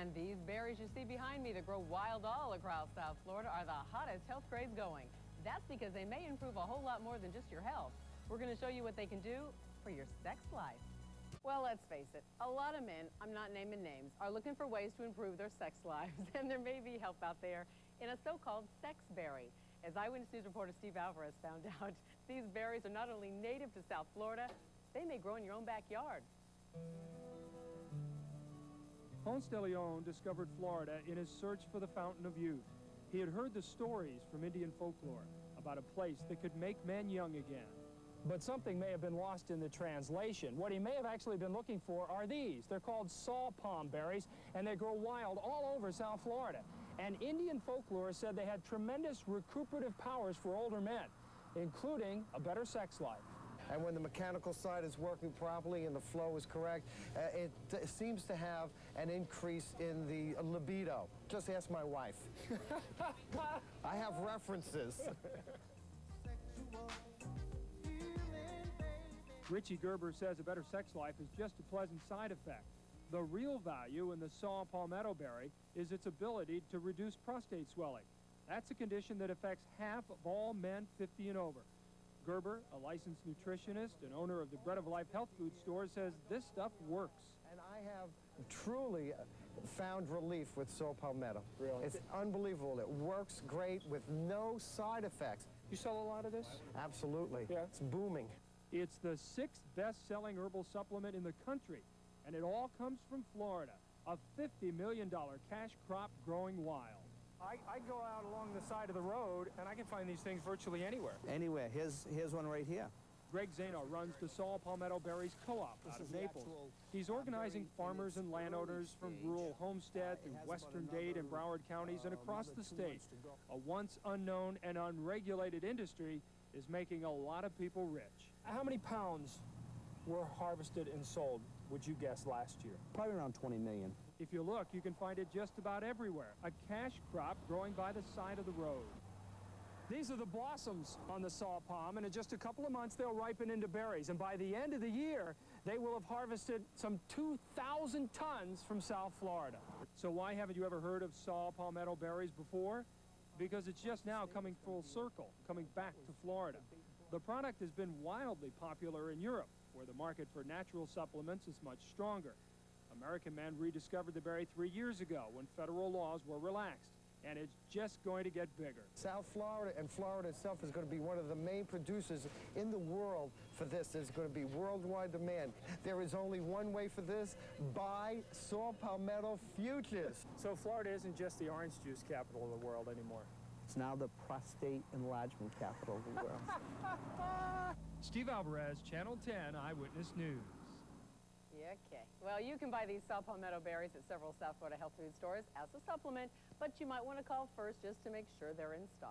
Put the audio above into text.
And these berries you see behind me that grow wild all across South Florida are the hottest health craze going. That's because they may improve a whole lot more than just your health. We're going to show you what they can do for your sex life. Well, let's face it, a lot of men, I'm not naming names, are looking for ways to improve their sex lives, and there may be help out there in a so-called sex berry. As Eyewitness News reporter Steve Alvarez found out, these berries are not only native to South Florida, they may grow in your own backyard. Ponce de Leon discovered Florida in his search for the fountain of youth. He had heard the stories from Indian folklore about a place that could make men young again. But something may have been lost in the translation. What he may have actually been looking for are these. They're called sawpalm berries, and they grow wild all over South Florida. And Indian folklore said they had tremendous recuperative powers for older men, including a better sex life. And when the mechanical side is working properly and the flow is correct, it seems to have an increase in the libido. Just ask my wife. I have references. Richie Gerber says a better sex life is just a pleasant side effect. The real value in the SawPalmetto berry is its ability to reduce prostate swelling. That's a condition that affects half of all men 50 and over. Gerber, a licensed nutritionist and owner of the Bread of Life health food store, says this stuff works. And I have truly found relief with SawPalmetto. Really? It's unbelievable. It works great with no side effects. You sell a lot of this? Absolutely. Yeah. It's booming. It's the 6th best-selling herbal supplement in the country, and it all comes from Florida, a $50 million cash crop growing wild. I go out along the side of the road, and I can find these things virtually anywhere. Anywhere. Here's one right here. Greg Zano runs the SawPalmetto Berries Co-op out of Naples. He's organizing farmers and landowners from rural Homestead through western Dade and Broward counties and across the state. A once unknown and unregulated industry is making a lot of people rich. How many pounds were harvested and sold, would you guess, last year? Probably around 20 million. If you look, you can find it just about everywhere. A cash crop growing by the side of the road. These are the blossoms on the saw palm, and in just a couple of months they'll ripen into berries. And by the end of the year, they will have harvested some 2,000 tons from South Florida. So why haven't you ever heard of SawPalmetto berries before? Because it's just now coming full circle, coming back to Florida. The product has been wildly popular in Europe, where the market for natural supplements is much stronger. American men rediscovered the berry 3 years ago when federal laws were relaxed, and it's just going to get bigger. South Florida and Florida itself is going to be one of the main producers in the world for this. There's going to be worldwide demand. There is only one way for this: buy SawPalmetto futures. So Florida isn't just the orange juice capital of the world anymore. It's now the prostate enlargement capital of the world. Steve Alvarez, Channel 10 Eyewitness News. Okay. Well, you can buy these SawPalmetto berries at several South Florida health food stores as a supplement, but you might want to call first just to make sure they're in stock.